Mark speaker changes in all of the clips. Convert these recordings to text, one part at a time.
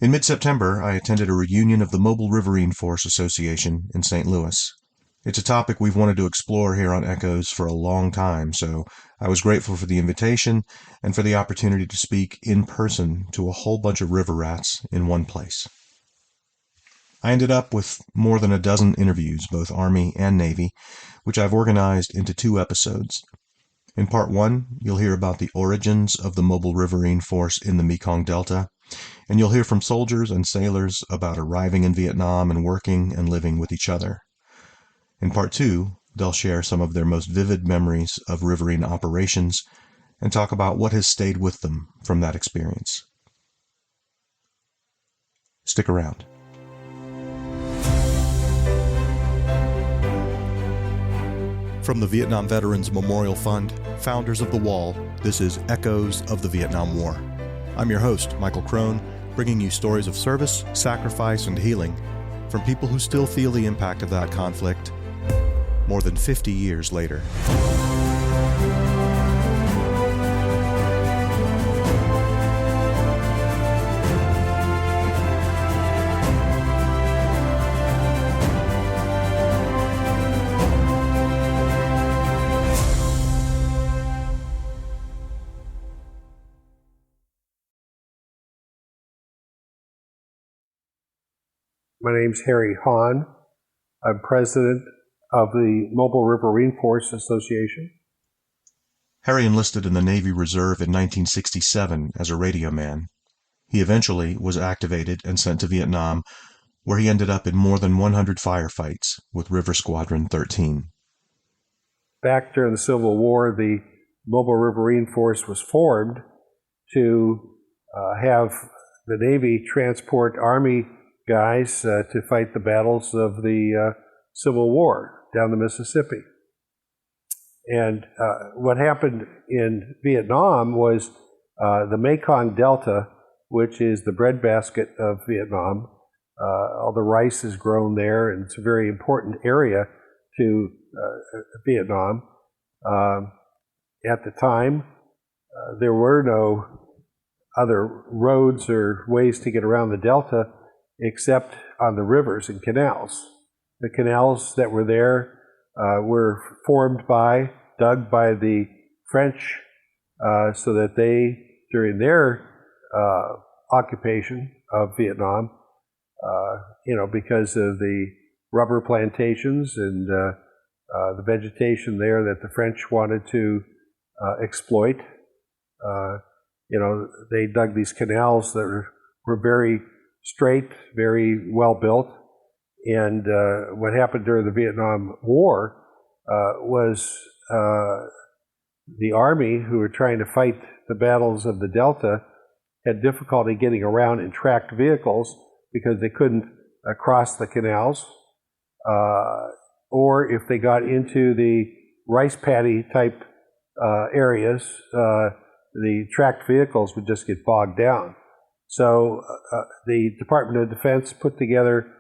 Speaker 1: In mid-September, I attended a reunion of the Mobile Riverine Force Association in St. Louis. It's a topic we've wanted to explore here on Echoes for a long time, so I was grateful for the invitation and for the opportunity to speak in person to a whole bunch of river rats in one place. I ended up with more than a dozen interviews, both Army and Navy, which I've organized into 2 episodes. In part 1, you'll hear about the origins of the Mobile Riverine Force in the Mekong Delta, and you'll hear from soldiers and sailors about arriving in Vietnam and working and living with each other. In part 2, they'll share some of their most vivid memories of riverine operations and talk about what has stayed with them from that experience. Stick around. From the Vietnam Veterans Memorial Fund, founders of The Wall, this is Echoes of the Vietnam War. I'm your host, Michael Crone, bringing you stories of service, sacrifice, and healing from people who still feel the impact of that conflict more than 50 years later.
Speaker 2: My name's Harry Hahn. I'm president of the Mobile Riverine Force Association.
Speaker 1: Harry enlisted in the Navy Reserve in 1967 as a radio man. He eventually was activated and sent to Vietnam, where he ended up in more than 100 firefights with River Squadron 13.
Speaker 2: Back during the Civil War, the Mobile Riverine Force was formed to have the Navy transport Army guys to fight the battles of the Civil War down the Mississippi. And what happened in Vietnam was the Mekong Delta, which is the breadbasket of Vietnam. All the rice is grown there, and it's a very important area to Vietnam. At the time, there were no other roads or ways to get around the Delta except on the rivers and canals. The canals that were there were dug by the French so that they, during their occupation of Vietnam, because of the rubber plantations and the vegetation there that the French wanted to exploit, they dug these canals that were very straight, very well built. And what happened during the Vietnam War was the Army, who were trying to fight the battles of the Delta, had difficulty getting around in tracked vehicles because they couldn't cross the canals, or if they got into the rice paddy type areas, the tracked vehicles would just get bogged down. So the Department of Defense put together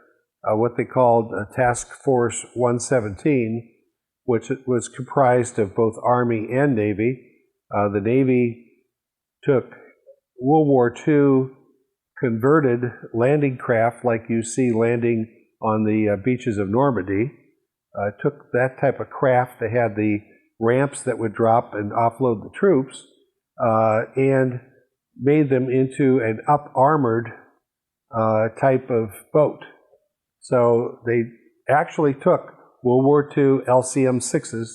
Speaker 2: what they called Task Force 117, which was comprised of both Army and Navy. The Navy took World War II converted landing craft like you see landing on the beaches of Normandy, took that type of craft. They had the ramps that would drop and offload the troops, and made them into an up-armored type of boat. So they actually took World War II LCM-6s,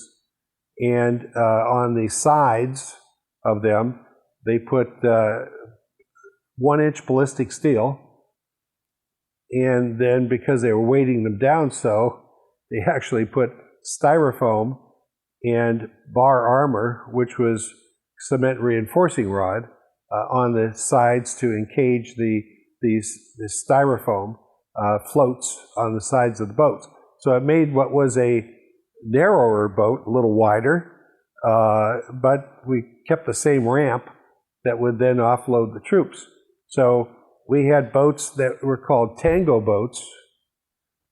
Speaker 2: and on the sides of them, they put 1-inch ballistic steel, and then because they were weighting them down so, they actually put styrofoam and bar armor, which was cement reinforcing rod, on the sides to encage these styrofoam floats on the sides of the boats. So it made what was a narrower boat a little wider, but we kept the same ramp that would then offload the troops. So we had boats that were called tango boats,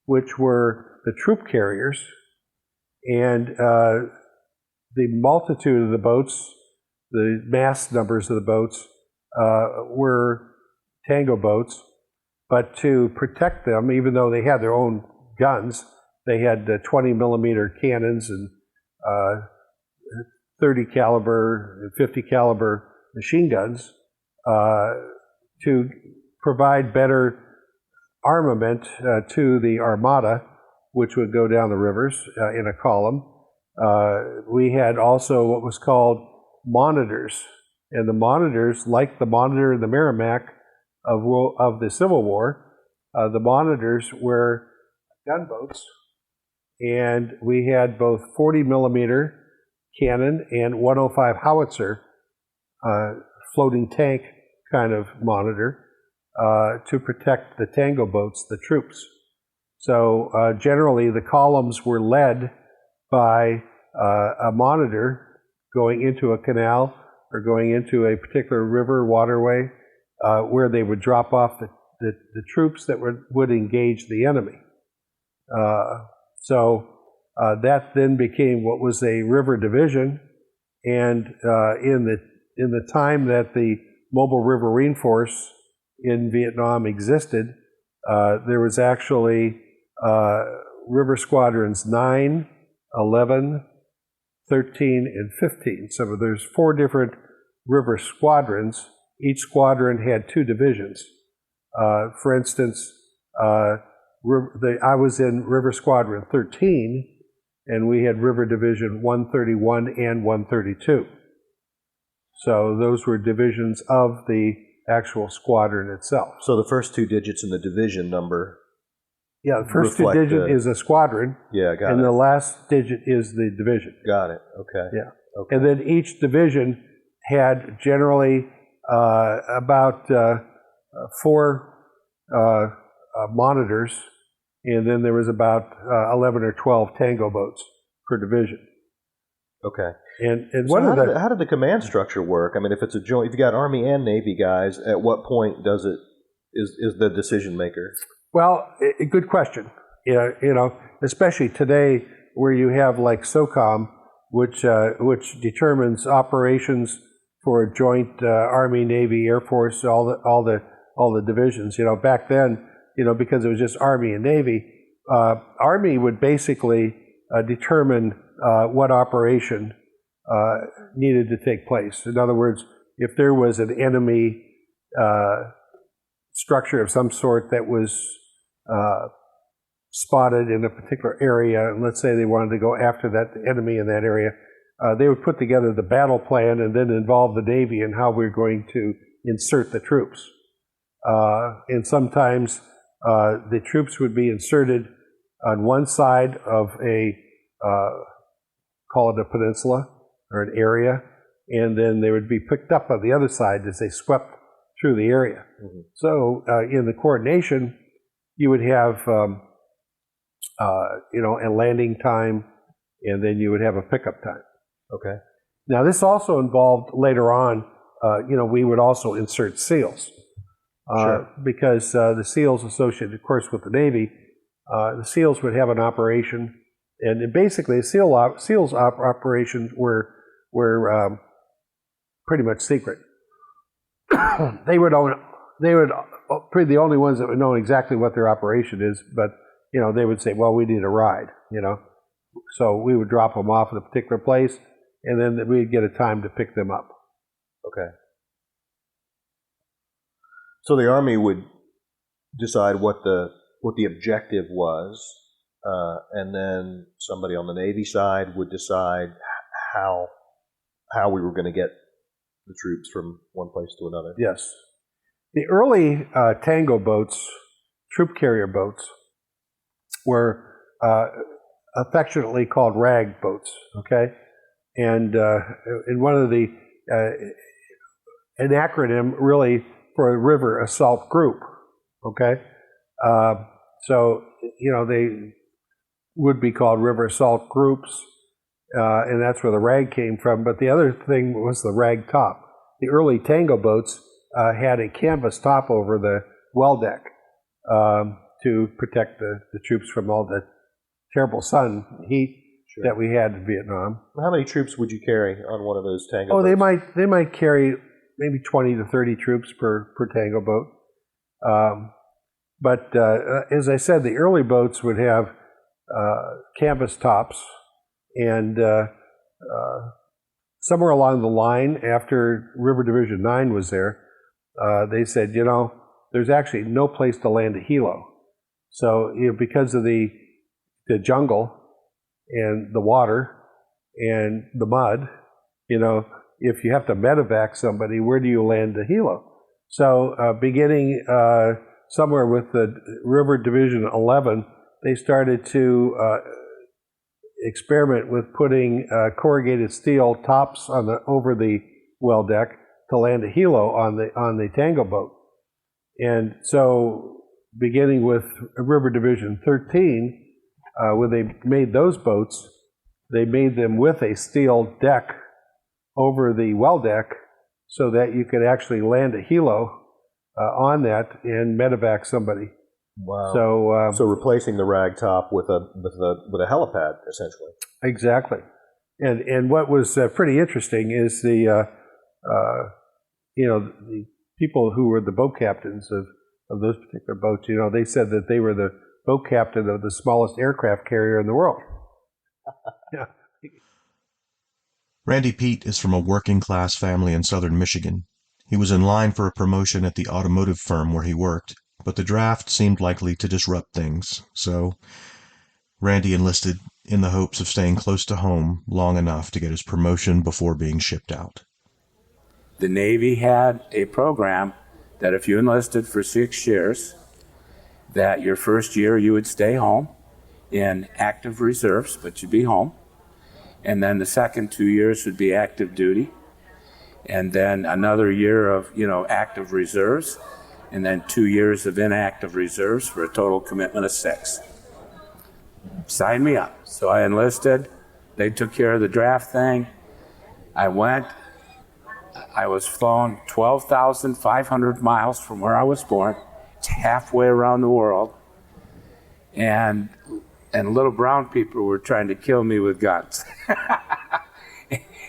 Speaker 2: which were the troop carriers, and the multitude of the boats, the mass numbers of the boats, were tango boats, but to protect them, even though they had their own guns, they had 20 millimeter cannons and 30 caliber and 50 caliber machine guns to provide better armament to the armada, which would go down the rivers in a column. We had also what was called monitors, and the monitors, like the monitor in the Merrimack of the Civil War, the monitors were gunboats, and we had both 40 millimeter cannon and 105 howitzer floating tank kind of monitor to protect the tango boats, the troops. So generally the columns were led by a monitor going into a canal or going into a particular river waterway where they would drop off the troops that would engage the enemy. So that then became what was a river division, and in the time that the Mobile Riverine Force in Vietnam existed, there was actually river squadrons 9, 11, 13, and 15. So there's 4 different river squadrons. Each squadron had 2 divisions. For instance, I was in River Squadron 13, and we had River Division 131 and 132. So those were divisions of the actual squadron itself.
Speaker 3: So the first 2 digits in the division number.
Speaker 2: Yeah, the first 2 digits is a squadron.
Speaker 3: Yeah, got it.
Speaker 2: And the last digit is the division.
Speaker 3: Got it. Okay.
Speaker 2: Yeah.
Speaker 3: Okay.
Speaker 2: And then each division had generally about 4 monitors, and then there was about 11 or 12 tango boats per division.
Speaker 3: Okay.
Speaker 2: And
Speaker 3: so how did the command structure work? I mean, if it's a joint, if you got Army and Navy guys, at what point is the decision maker?
Speaker 2: Well, a good question. You know, especially today where you have like SOCOM, which determines operations for a joint Army, Navy, Air Force, all the divisions. You know, back then, you know, because it was just Army and Navy, Army would basically determine what operation needed to take place. In other words, if there was an enemy structure of some sort that was spotted in a particular area, and let's say they wanted to go after that enemy in that area, they would put together the battle plan and then involve the Navy in how we're going to insert the troops. And sometimes the troops would be inserted on one side of call it a peninsula or an area, and then they would be picked up on the other side as they swept through the area. Mm-hmm. So in the coordination, you would have you know, a landing time, and then you would have a pickup time.
Speaker 3: Okay.
Speaker 2: Now this also involved later on, you know, we would also insert SEALs.
Speaker 3: Sure.
Speaker 2: Because the SEALs associated, of course, with the Navy, the SEALs would have an operation, and basically SEALs operations were pretty much secret. They would be the only ones that would know exactly what their operation is, but you know, they would say, well, we need a ride, you know, so we would drop them off at a particular place, and then we'd get a time to pick them up.
Speaker 3: Okay. So the Army would decide what the objective was, and then somebody on the Navy side would decide how we were going to get the troops from one place to another.
Speaker 2: Yes. The early tango boats, troop carrier boats, were affectionately called rag boats, okay? And in one of the, an acronym really for a river assault group, okay? So, you know, they would be called river assault groups, and that's where the rag came from. But the other thing was the rag top. The early tango boats had a canvas top over the well deck to protect the troops from all the terrible sun heat that we had in Vietnam.
Speaker 3: How many troops would you carry on one of those tango boats?
Speaker 2: They might carry maybe 20 to 30 troops per tango boat. But as I said, the early boats would have canvas tops, and somewhere along the line, after River Division 9 was there, they said, there's actually no place to land a helo. So, because of the jungle and the water and the mud, if you have to medevac somebody, where do you land a helo? So, beginning somewhere with the River Division 11, they started to experiment with putting corrugated steel tops over the well deck to land a helo on the Tango boat. And so, beginning with River Division 13, when they made those boats, they made them with a steel deck over the well deck so that you could actually land a helo on that and medevac somebody.
Speaker 3: Wow. So replacing the rag top with a helipad, essentially.
Speaker 2: Exactly. And what was pretty interesting is the people who were the boat captains of those particular boats, they said that they were the boat captain of the smallest aircraft carrier in the world. Yeah.
Speaker 1: Randy Pete is from a working-class family in southern Michigan. He was in line for a promotion at the automotive firm where he worked, but the draft seemed likely to disrupt things, so Randy enlisted in the hopes of staying close to home long enough to get his promotion before being shipped out.
Speaker 4: The Navy had a program that if you enlisted for 6 years, that your first year you would stay home in active reserves, but you'd be home. And then the second 2 years would be active duty. And then another year of, active reserves. And then 2 years of inactive reserves for a total commitment of 6. Sign me up. So I enlisted. They took care of the draft thing. I went. I was flown 12,500 miles from where I was born. It's halfway around the world. And little brown people were trying to kill me with guns.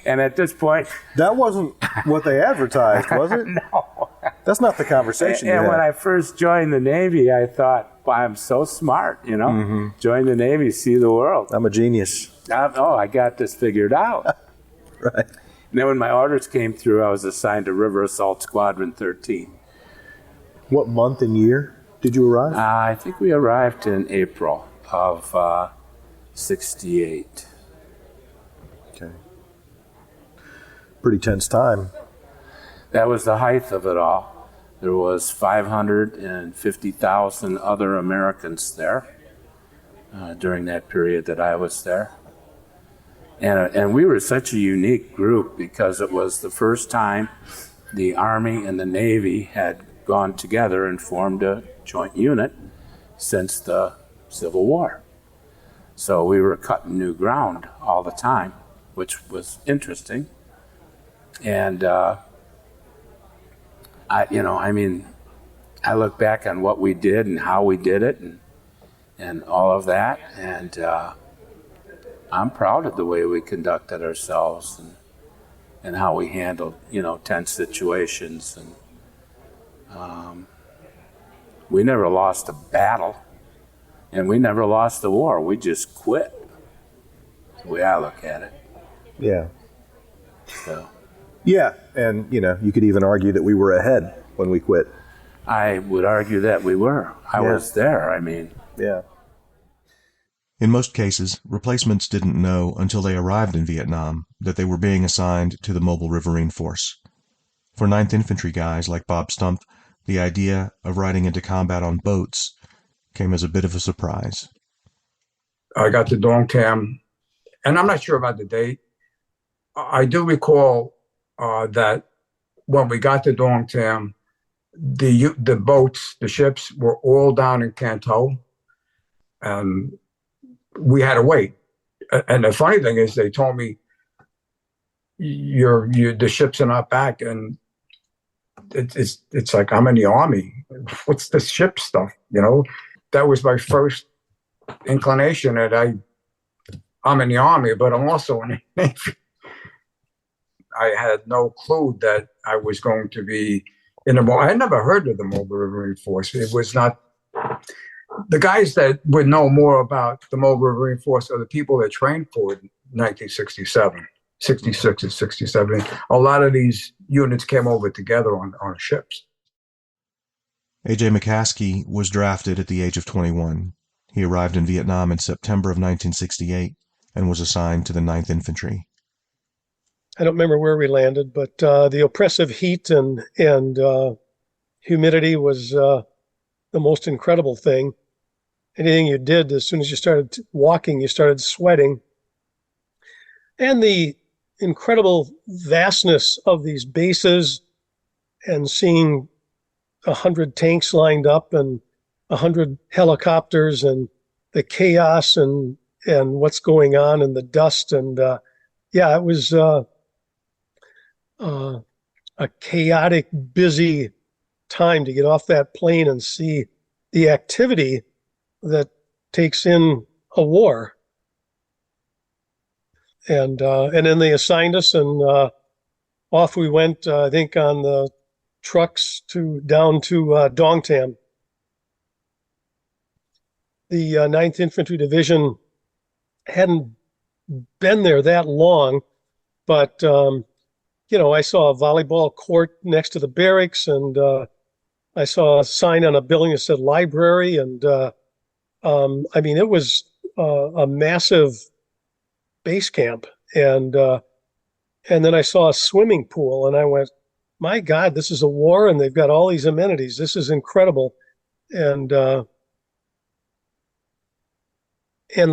Speaker 4: And at this point...
Speaker 3: That wasn't what they advertised, was it?
Speaker 4: No.
Speaker 3: That's not the conversation
Speaker 4: And when I first joined the Navy, I thought, well, I'm so smart,
Speaker 3: Mm-hmm.
Speaker 4: Join the Navy, see the world.
Speaker 3: I'm a genius.
Speaker 4: I got this figured out.
Speaker 3: Right.
Speaker 4: And then when my orders came through, I was assigned to River Assault Squadron 13.
Speaker 3: What month and year did you arrive?
Speaker 4: I think we arrived in April of 68.
Speaker 3: Okay. Pretty tense time.
Speaker 4: That was the height of it all. There was 550,000 other Americans there during that period that I was there. And we were such a unique group because it was the first time the Army and the Navy had gone together and formed a joint unit since the Civil War. So we were cutting new ground all the time, which was interesting. And I look back on what we did and how we did it and all of that, and I'm proud of the way we conducted ourselves and how we handled, tense situations. And we never lost a battle, and we never lost the war. We just quit. That's the way I look at it.
Speaker 3: Yeah.
Speaker 4: So.
Speaker 3: Yeah, and you could even argue that we were ahead when we quit.
Speaker 4: I would argue that we were. I was there.
Speaker 3: Yeah.
Speaker 1: In most cases, replacements didn't know until they arrived in Vietnam that they were being assigned to the Mobile Riverine Force. For 9th Infantry guys like Bob Stump, the idea of riding into combat on boats came as a bit of a surprise.
Speaker 5: I got to Dong Tam, and I'm not sure about the date. I do recall that when we got to Dong Tam, the boats, the ships were all down in Canton, and we had to wait. And the funny thing is, they told me, the ships are not back, and it's like, I'm in the Army. What's this ship stuff? That was my first inclination that I'm in the Army, but I'm also in the Navy. I had no clue that I was going to be in the. I had never heard of the Mobile Riverine Force. It was not The guys that would know more about the Mobile Riverine Force are the people that trained for it in 1967, 66 and 67. A lot of these units came over together on ships.
Speaker 1: A.J. McCaskey was drafted at the age of 21. He arrived in Vietnam in September of 1968 and was assigned to the 9th Infantry.
Speaker 6: I don't remember where we landed, but the oppressive heat and humidity was the most incredible thing. Anything you did, as soon as you started walking, you started sweating. And the incredible vastness of these bases, and seeing 100 tanks lined up and 100 helicopters, and the chaos and what's going on, and the dust. And it was a chaotic, busy time to get off that plane and see the activity that takes in a war. And then they assigned us, and off we went, I think, on the trucks down to Dong Tam. The 9th Infantry Division hadn't been there that long, but I saw a volleyball court next to the barracks, and I saw a sign on a building that said library, and it was a massive base camp. And then I saw a swimming pool, and I went, my God, this is a war, and they've got all these amenities. This is incredible. And the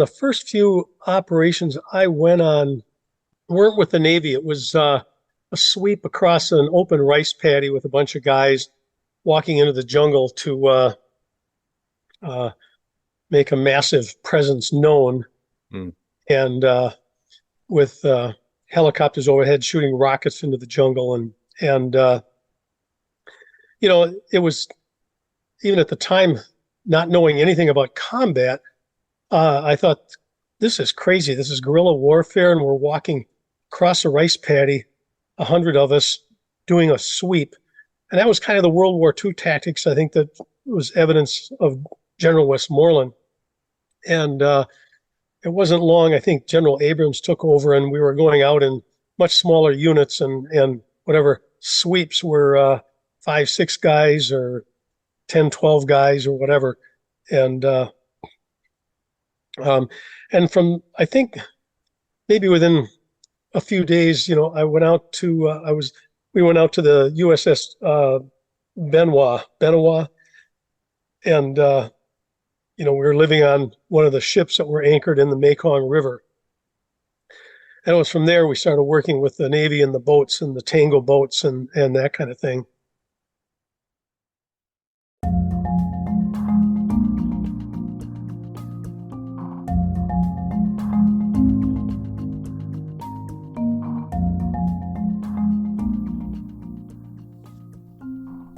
Speaker 6: first few operations I went on weren't with the Navy. It was a sweep across an open rice paddy with a bunch of guys walking into the jungle to make a massive presence known. And with helicopters overhead shooting rockets into the jungle. And it was, even at the time, not knowing anything about combat, I thought, this is crazy. This is guerrilla warfare, and we're walking across a rice paddy, 100 of us, doing a sweep. And that was kind of the World War II tactics, I think, that was evidence of General Westmoreland. And it wasn't long, I think General Abrams took over, and we were going out in much smaller units, and whatever sweeps were 5, 6 guys or 10, 12 guys or whatever. And from, I think, maybe within a few days, I went out to, we went out to the USS Benoit, and we were living on one of the ships that were anchored in the Mekong River. And it was from there we started working with the Navy and the boats and the Tango boats and that kind of thing.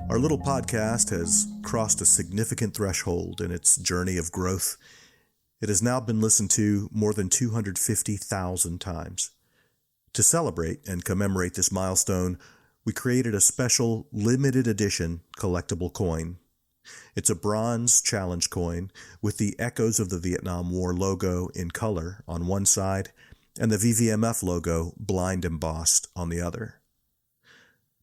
Speaker 1: Our little podcast has crossed a significant threshold in its journey of growth. It has now been listened to more than 250,000 times. To celebrate and commemorate this milestone, we created a special limited edition collectible coin. It's a bronze challenge coin with the Echoes of the Vietnam War logo in color on one side and the VVMF logo blind embossed on the other.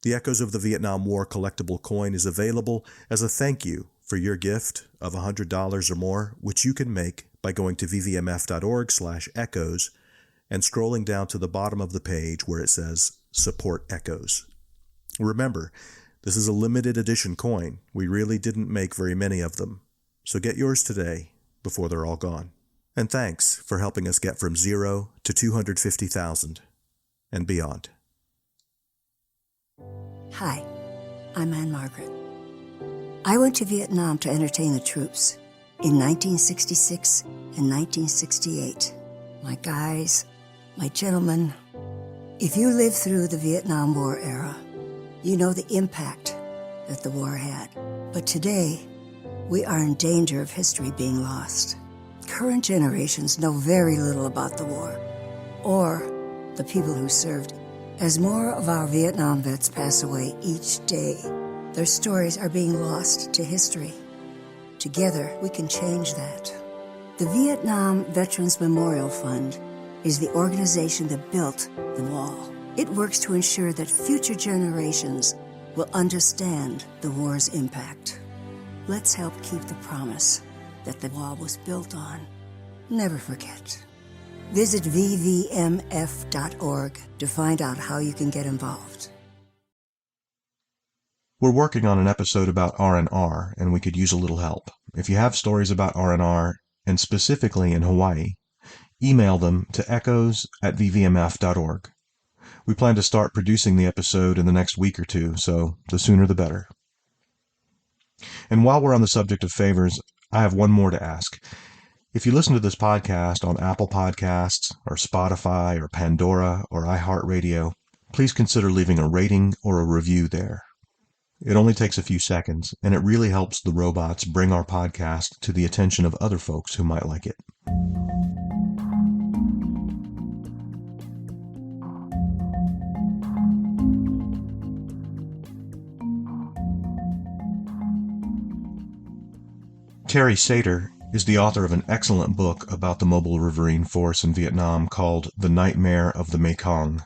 Speaker 1: The Echoes of the Vietnam War collectible coin is available as a thank you for your gift of $100 or more, which you can make by going to vvmf.org/echoes and scrolling down to the bottom of the page where it says Support Echoes. Remember, this is a limited edition coin. We really didn't make very many of them, so get yours today before they're all gone. And thanks for helping us get from 0 to 250,000 and beyond.
Speaker 7: Hi, I'm Anne Margaret. I went to Vietnam to entertain the troops in 1966 and 1968. My guys, my gentlemen, if you lived through the Vietnam War era, you know the impact that the war had. But today, we are in danger of history being lost. Current generations know very little about the war or the people who served it. As more of our Vietnam vets pass away each day, their stories are being lost to history. Together, we can change that. The Vietnam Veterans Memorial Fund is the organization that built the wall. It works to ensure that future generations will understand the war's impact. Let's help keep the promise that the wall was built on. Never forget. Visit vvmf.org to find out how you can get involved.
Speaker 1: We're working on an episode about R&R, and we could use a little help. If you have stories about R&R, and specifically in Hawaii, email them to echoes@vvmf.org. We plan to start producing the episode in the next week or two, so the sooner the better. And while we're on the subject of favors, I have one more to ask. If you listen to this podcast on Apple Podcasts, or Spotify, or Pandora, or iHeartRadio, please consider leaving a rating or a review there. It only takes a few seconds, and it really helps the robots bring our podcast to the attention of other folks who might like it. Terry Sater is the author of an excellent book about the Mobile Riverine Force in Vietnam called The Nightmare of the Mekong.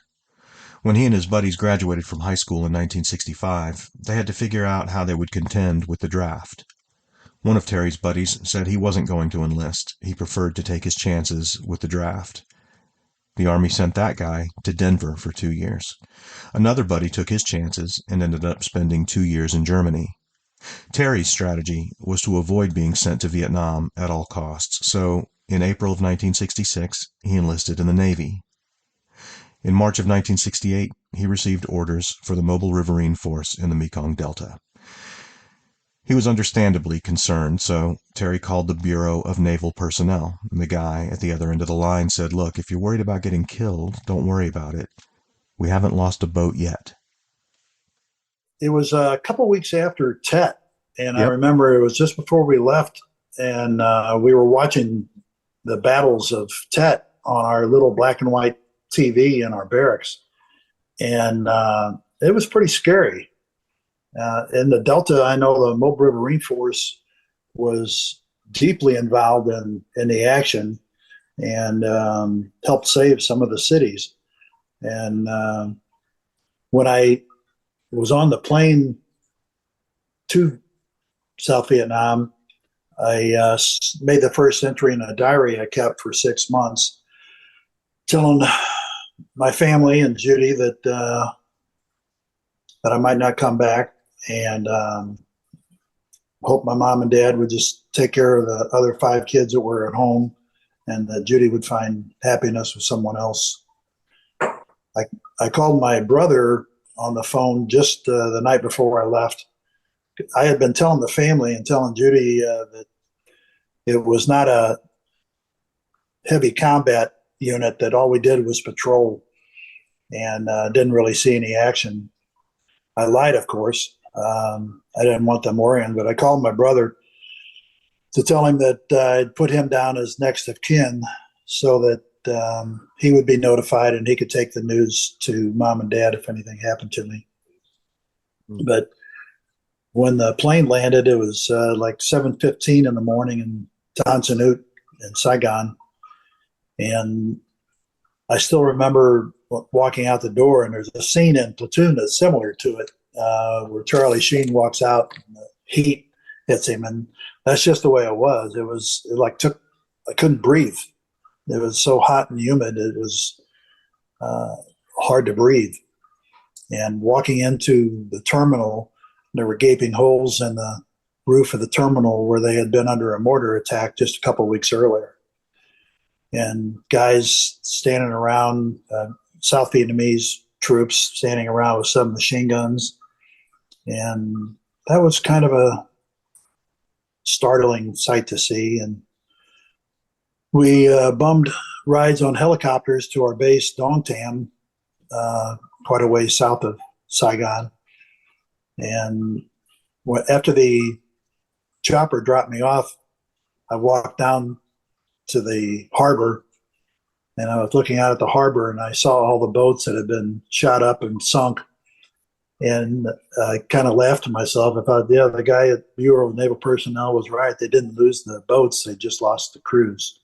Speaker 1: When he and his buddies graduated from high school in 1965, they had to figure out how they would contend with the draft. One of Terry's buddies said he wasn't going to enlist. He preferred to take his chances with the draft. The Army sent that guy to Denver for 2 years. Another buddy took his chances and ended up spending 2 years in Germany. Terry's strategy was to avoid being sent to Vietnam at all costs, so in April of 1966, he enlisted in the Navy. In March of 1968, he received orders for the Mobile Riverine Force in the Mekong Delta. He was understandably concerned, so Terry called the Bureau of Naval Personnel. The guy at the other end of the line said, "Look, if you're worried about getting killed, don't worry about it. We haven't lost a boat yet."
Speaker 8: It was a couple weeks after Tet, and I
Speaker 1: Yep.
Speaker 8: remember it was just before we left, and we were watching the battles of Tet on our little black and white TV in our barracks, and it was pretty scary. In the Delta, I know the Mobile Riverine Force was deeply involved in the action and helped save some of the cities. And when I was on the plane to South Vietnam, I made the first entry in a diary I kept for 6 months, telling my family and Judy that I might not come back, and hope my mom and dad would just take care of the other 5 kids that were at home, and that Judy would find happiness with someone else. I called my brother on the phone just the night before I left. I had been telling the family and telling Judy that it was not a heavy combat unit, that all we did was patrol, and didn't really see any action. I lied, of course. I didn't want them worrying, but I called my brother to tell him that I'd put him down as next of kin, so that he would be notified and he could take the news to mom and dad if anything happened to me. But when the plane landed, it was like 7:15 in the morning in Tan Son Nhut in Saigon. And I still remember walking out the door, and there's a scene in Platoon that's similar to it, where Charlie Sheen walks out and the heat hits him. And that's just the way it was. I couldn't breathe. It was so hot and humid. It was hard to breathe. And walking into the terminal, there were gaping holes in the roof of the terminal where they had been under a mortar attack just a couple of weeks earlier. And guys standing around, South Vietnamese troops standing around with submachine guns. And that was kind of a startling sight to see. And we bummed rides on helicopters to our base, Dong Tam, quite a ways south of Saigon. And after the chopper dropped me off, I walked down to the harbor, and I was looking out at the harbor, and I saw all the boats that had been shot up and sunk. And I kind of laughed to myself. I thought, yeah, the guy at Bureau of Naval Personnel was right. They didn't lose the boats, they just lost the crews.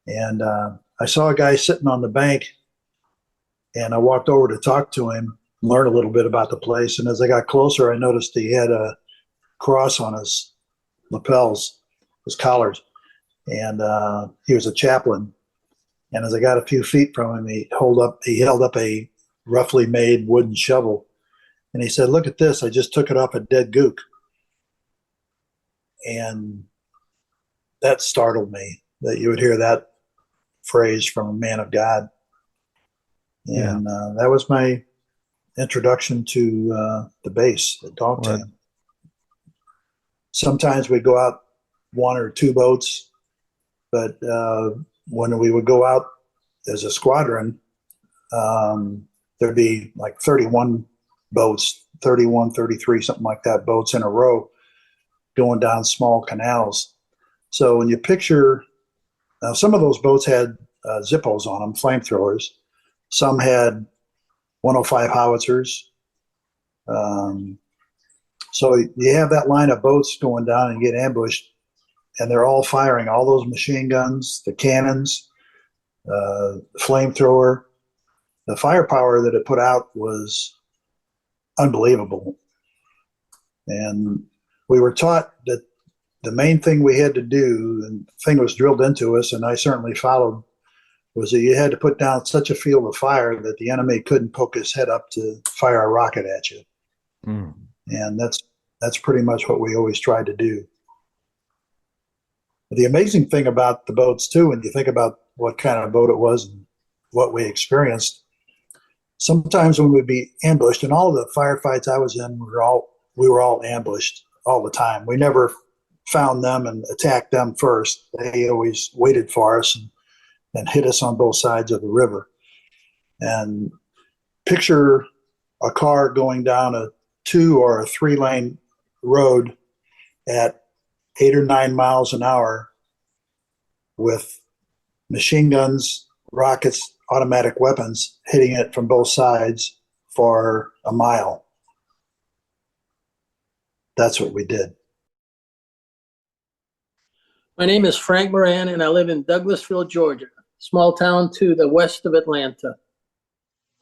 Speaker 8: And I saw a guy sitting on the bank, and I walked over to talk to him, learn a little bit about the place. And as I got closer, I noticed he had a cross on his lapels, his collars, and he was a chaplain. And as I got a few feet from him, he held up a roughly made wooden shovel, and he said, "Look at this! I just took it off a dead gook." And that startled me, that you would hear that phrase from a man of God. And that was my introduction to the base at Dogtown. Sometimes we'd go out one or two boats, but when we would go out as a squadron, there'd be like 31 boats, 31, 33, something like that, boats in a row going down small canals. So when you picture, some of those boats had Zippos on them, flamethrowers. Some had 105 howitzers. So you have that line of boats going down and get ambushed, and they're all firing all those machine guns, the cannons, flamethrower. The firepower that it put out was unbelievable. And we were taught that the main thing we had to do, and the thing was drilled into us, and I certainly followed, was that you had to put down such a field of fire that the enemy couldn't poke his head up to fire a rocket at you. Mm. And that's pretty much what we always tried to do. The amazing thing about the boats too, when you think about what kind of boat it was and what we experienced, sometimes when we'd be ambushed, and all of the firefights I was in, we were all ambushed all the time. We never found them and attacked them first. They always waited for us and hit us on both sides of the river. And picture a car going down a 2 or a 3 lane road at 8 or 9 miles an hour with machine guns, rockets, automatic weapons hitting it from both sides for a mile. That's what we did.
Speaker 9: My name is Frank Moran, and I live in Douglasville, Georgia, small town to the west of Atlanta.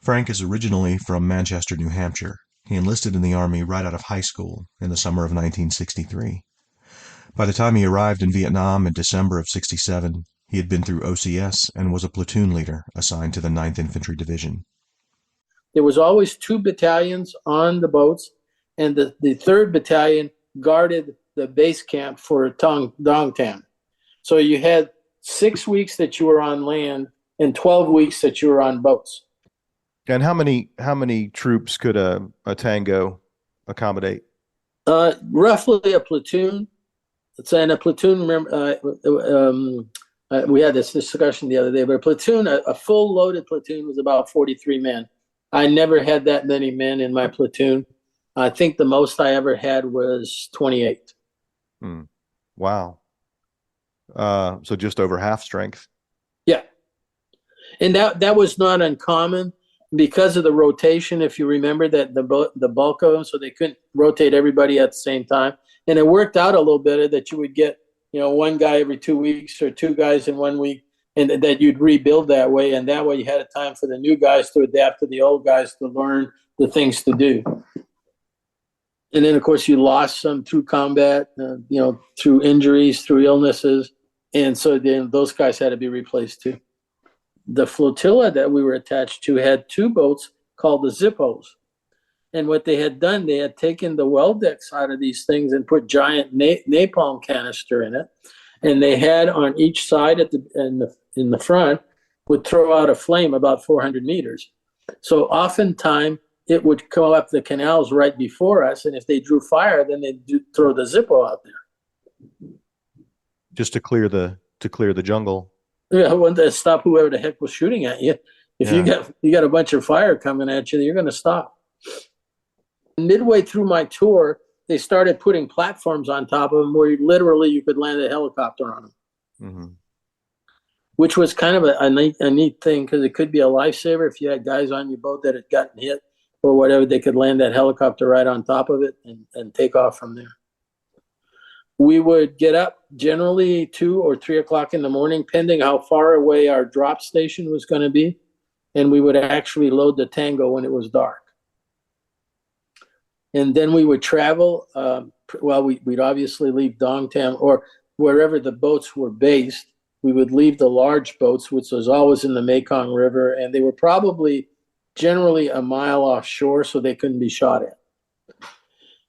Speaker 1: Frank is originally from Manchester, New Hampshire. He enlisted in the Army right out of high school in the summer of 1963. By the time he arrived in Vietnam in December of '67, he had been through OCS and was a platoon leader assigned to the 9th Infantry Division.
Speaker 9: There was always 2 battalions on the boats, and the 3rd battalion guarded the base camp for Dongtan. So you had 6 weeks that you were on land and 12 weeks that you were on boats.
Speaker 3: And how many troops could a tango accommodate?
Speaker 9: Roughly a platoon. And a platoon, we had this discussion the other day, but a platoon, a full loaded platoon was about 43 men. I never had that many men in my platoon. I think the most I ever had was 28.
Speaker 3: Wow. So just over half strength.
Speaker 9: Yeah. And that was not uncommon because of the rotation, if you remember, that the bulk of them, so they couldn't rotate everybody at the same time. And it worked out a little better that you would get, one guy every 2 weeks or 2 guys in 1 week, and that you'd rebuild that way. And that way you had a time for the new guys to adapt to the old guys to learn the things to do. And then, of course, you lost some through combat, through injuries, through illnesses. And so then those guys had to be replaced too. The flotilla that we were attached to had 2 boats called the Zippos. And what they had done, they had taken the well decks out of these things and put giant napalm canister in it. And they had on each side in the front would throw out a flame about 400 meters. So oftentimes it would come up the canals right before us. And if they drew fire, then they'd throw the Zippo out there.
Speaker 3: Just to clear the jungle.
Speaker 9: Yeah, I wanted to stop whoever the heck was shooting at you. If you got a bunch of fire coming at you, you're going to stop. Midway through my tour, they started putting platforms on top of them where literally you could land a helicopter on them, mm-hmm. which was kind of a neat thing because it could be a lifesaver if you had guys on your boat that had gotten hit, or whatever, they could land that helicopter right on top of it and take off from there. We would get up generally 2 or 3 o'clock in the morning, pending how far away our drop station was going to be. And we would actually load the Tango when it was dark. And then we would travel. We'd obviously leave Dongtam or wherever the boats were based. We would leave the large boats, which was always in the Mekong River. And they were probably generally a mile offshore, so they couldn't be shot at.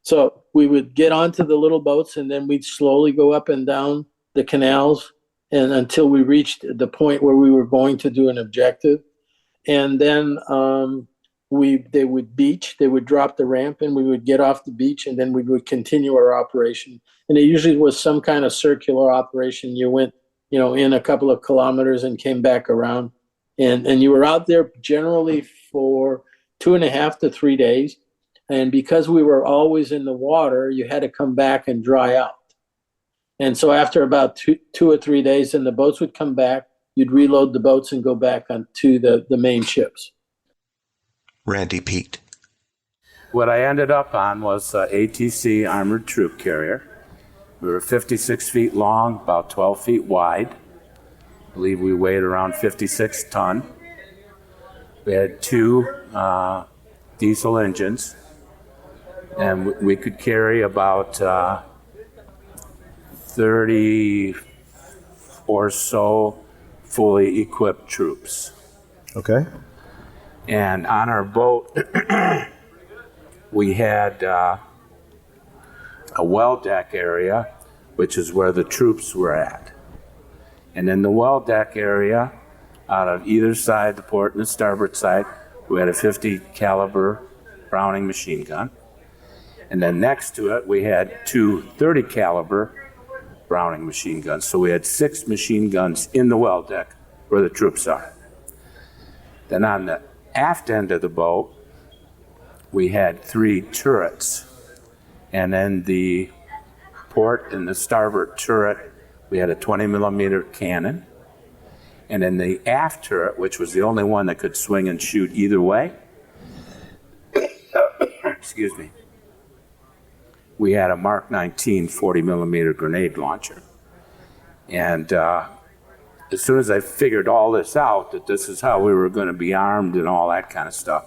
Speaker 9: So we would get onto the little boats, and then we'd slowly go up and down the canals and until we reached the point where we were going to do an objective. And then they would beach, they would drop the ramp, and we would get off the beach, and then we would continue our operation. And it usually was some kind of circular operation. You went, in a couple of kilometers and came back around. And you were out there generally for 2.5 to 3 days. And because we were always in the water, you had to come back and dry out. And so after about 2 or 3 days, then the boats would come back. You'd reload the boats and go back onto the main ships.
Speaker 1: Randy Pete.
Speaker 4: What I ended up on was ATC Armored Troop Carrier. We were 56 feet long, about 12 feet wide. I believe we weighed around 56 ton. We had 2 diesel engines, and we could carry about 30 or so fully equipped troops.
Speaker 3: Okay.
Speaker 4: And on our boat, we had a well deck area, which is where the troops were at. And in the well deck area, out of either side, the port and the starboard side, we had a 50 caliber Browning machine gun. And then next to it, we had 2 30 caliber Browning machine guns. So we had 6 machine guns in the well deck where the troops are. Then on the aft end of the boat, we had 3 turrets. And then the port and the starboard turret, we had a 20 millimeter cannon. And in the aft turret, which was the only one that could swing and shoot either way, excuse me, we had a Mark 19 40 millimeter grenade launcher. And as soon as I figured all this out, that this is how we were going to be armed and all that kind of stuff,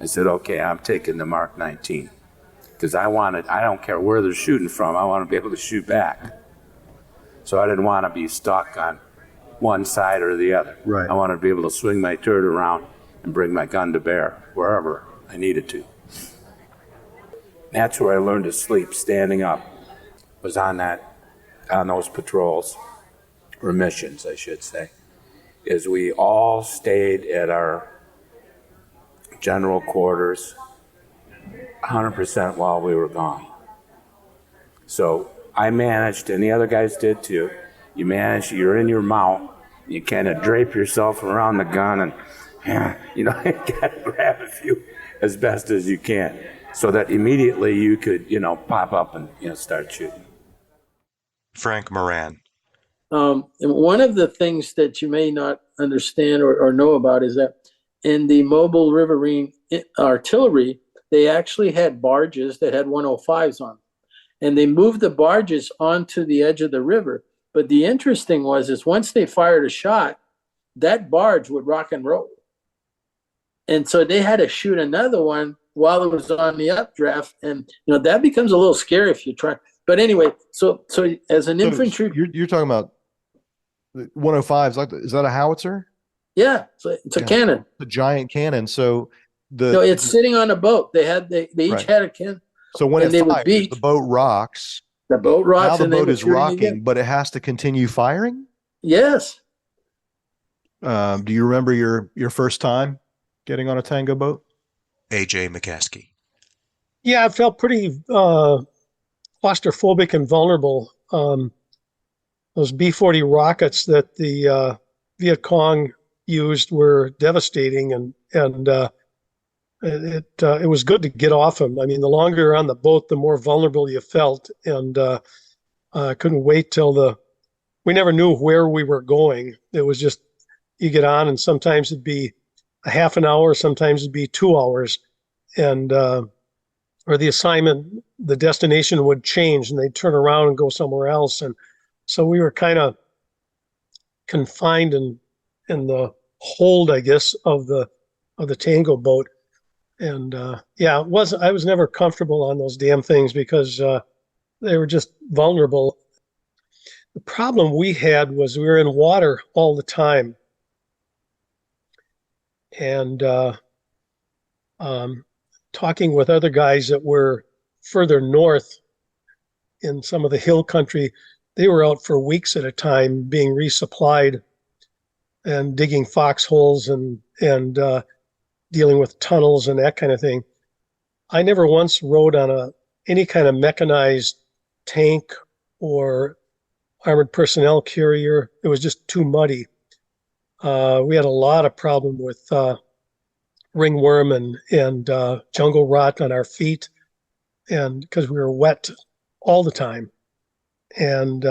Speaker 4: I said, okay, I'm taking the Mark 19. Because I don't care where they're shooting from, I want to be able to shoot back. So I didn't want to be stuck on one side or the other.
Speaker 3: Right.
Speaker 4: I wanted to be able to swing my turret around and bring my gun to bear wherever I needed to. That's where I learned to sleep standing up, was on those patrols, or missions, I should say, is we all stayed at our general quarters 100% while we were gone. So I managed, and the other guys did too, you're in your mount, you kind of drape yourself around the gun and, you gotta grab a few as best as you can so that immediately you could, pop up and, start shooting.
Speaker 1: Frank Moran.
Speaker 9: And one of the things that you may not understand or know about is that in the Mobile Riverine artillery, they actually had barges that had 105s on them. And they moved the barges onto the edge of the river. But the interesting is once they fired a shot, that barge would rock and roll. And so they had to shoot another one while it was on the updraft. And, that becomes a little scary if you try. But anyway, so as an infantry...
Speaker 3: You're talking about 105s, is that a howitzer?
Speaker 9: Yeah, it's a cannon.
Speaker 3: It's a giant cannon. So
Speaker 9: it's sitting on a boat. They each
Speaker 3: right.
Speaker 9: had a cannon.
Speaker 3: So when it fires, the boat rocks.
Speaker 9: The boat rocks.
Speaker 3: Now the boat is rocking, but it has to continue firing?
Speaker 9: Yes.
Speaker 3: Do you remember your first time getting on a Tango boat?
Speaker 1: A.J. McCaskey.
Speaker 6: Yeah, I felt pretty claustrophobic and vulnerable. Those B-40 rockets that the Viet Cong used were devastating, and it was good to get off them. I mean, the longer you're on the boat, the more vulnerable you felt, and I couldn't wait till we never knew where we were going. It was just, you get on, and sometimes it'd be a half an hour, sometimes it'd be 2 hours, and or the assignment, the destination would change, and they'd turn around and go somewhere else, and so we were kind of confined in the hold, I guess, of the Tango boat. And yeah, I was never comfortable on those damn things because they were just vulnerable. The problem we had was we were in water all the time, and talking with other guys that were further north in some of the hill country, they were out for weeks at a time being resupplied and digging foxholes and dealing with tunnels and that kind of thing. I never once rode on any kind of mechanized tank or armored personnel carrier. It was just too muddy. We had a lot of problem with ringworm and jungle rot on our feet, and because we were wet all the time. And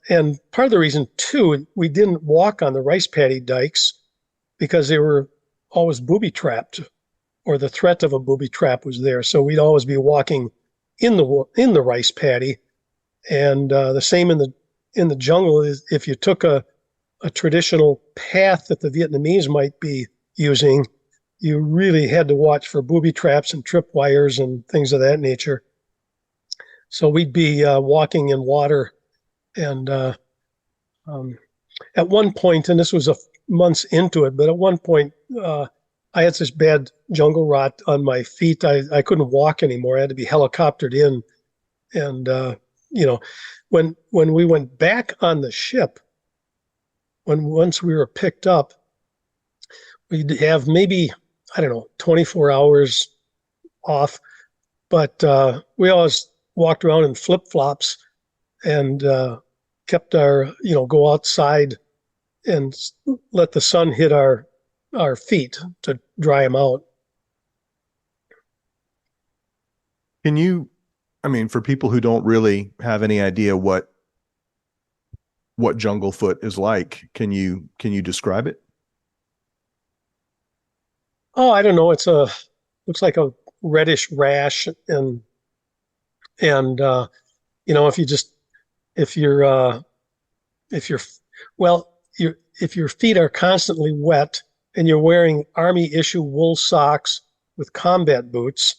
Speaker 6: and part of the reason too, we didn't walk on the rice paddy dikes because they were always booby trapped, or the threat of a booby trap was there. So we'd always be walking in the rice paddy, and the same in the jungle is if you took a traditional path that the Vietnamese might be using, you really had to watch for booby traps and tripwires and things of that nature. So we'd be walking in water, and at one point, and this was months into it, but at one point I had such bad jungle rot on my feet, I couldn't walk anymore. I had to be helicoptered in. And when we went back on the ship, once we were picked up, we'd have maybe, I don't know, 24 hours off, but we always walked around in flip-flops and kept our, go outside and let the sun hit our feet to dry them out.
Speaker 1: Can you, for people who don't really have any idea what jungle foot is like, can you describe it?
Speaker 6: Oh, I don't know. Looks like a reddish rash, and if your feet are constantly wet and you're wearing Army issue wool socks with combat boots,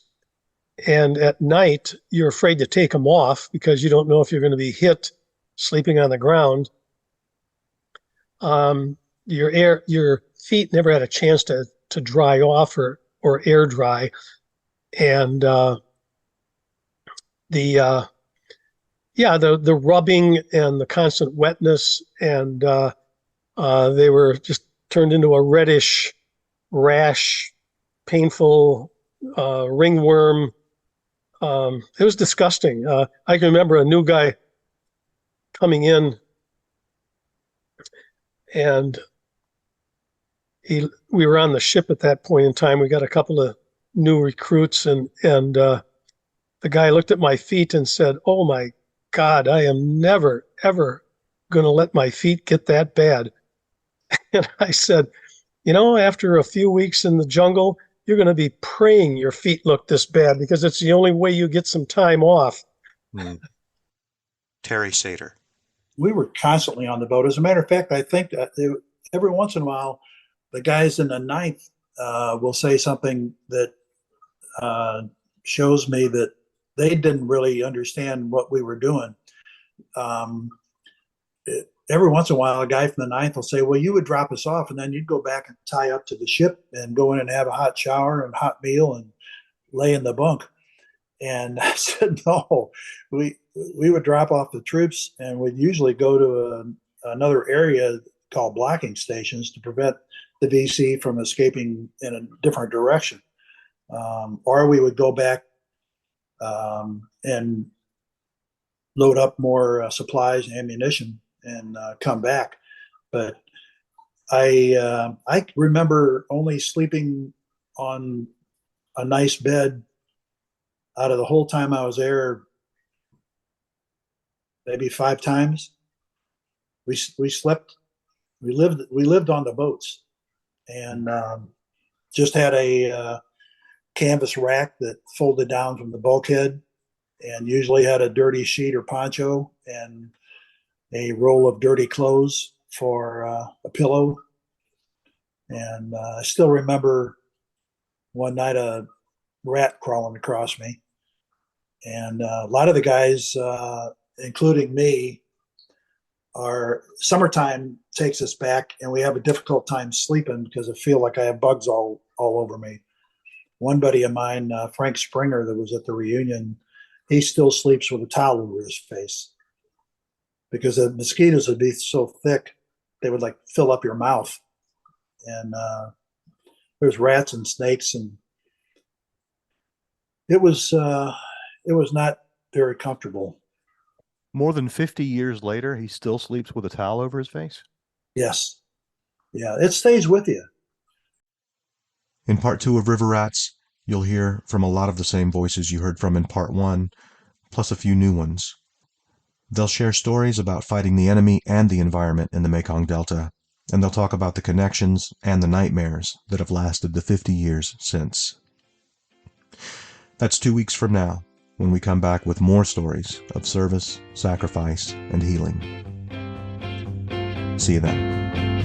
Speaker 6: and at night you're afraid to take them off because you don't know if you're going to be hit sleeping on the ground, your feet never had a chance to dry off or air dry, and the rubbing and the constant wetness, and they were just turned into a reddish rash, painful ringworm. It was disgusting. I can remember a new guy coming in, and we were on the ship at that point in time. We got a couple of new recruits, and the guy looked at my feet and said, "Oh my God, I am never, ever going to let my feet get that bad." And I said, after a few weeks in the jungle, you're going to be praying your feet look this bad because it's the only way you get some time off.
Speaker 1: Terry Sater.
Speaker 8: We were constantly on the boat. As a matter of fact, I think that every once in a while, the guys in the ninth will say something that shows me that they didn't really understand what we were doing. Every once in a while, a guy from the ninth will say, "Well, you would drop us off, and then you'd go back and tie up to the ship and go in and have a hot shower and hot meal and lay in the bunk." And I said, "No, we would drop off the troops, and we'd usually go to another area called blocking stations to prevent the VC from escaping in a different direction, or we would go back and load up more supplies and ammunition and come back." But I remember only sleeping on a nice bed out of the whole time I was there, maybe 5 times. We slept. We lived on the boats, and just had a canvas rack that folded down from the bulkhead and usually had a dirty sheet or poncho and a roll of dirty clothes for a pillow. And I still remember one night a rat crawling across me. And a lot of the guys, including me, our summertime takes us back and we have a difficult time sleeping because I feel like I have bugs all over me. One buddy of mine, Frank Springer, that was at the reunion, he still sleeps with a towel over his face because the mosquitoes would be so thick they would like fill up your mouth. And there's rats and snakes, and it was not very comfortable.
Speaker 10: More than 50 years later, he still sleeps with a towel over his face?
Speaker 8: Yes. Yeah, it stays with you.
Speaker 1: In part 2 of River Rats, you'll hear from a lot of the same voices you heard from in part 1, plus a few new ones. They'll share stories about fighting the enemy and the environment in the Mekong Delta, and they'll talk about the connections and the nightmares that have lasted the 50 years since. That's 2 weeks from now, when we come back with more stories of service, sacrifice, and healing. See you then.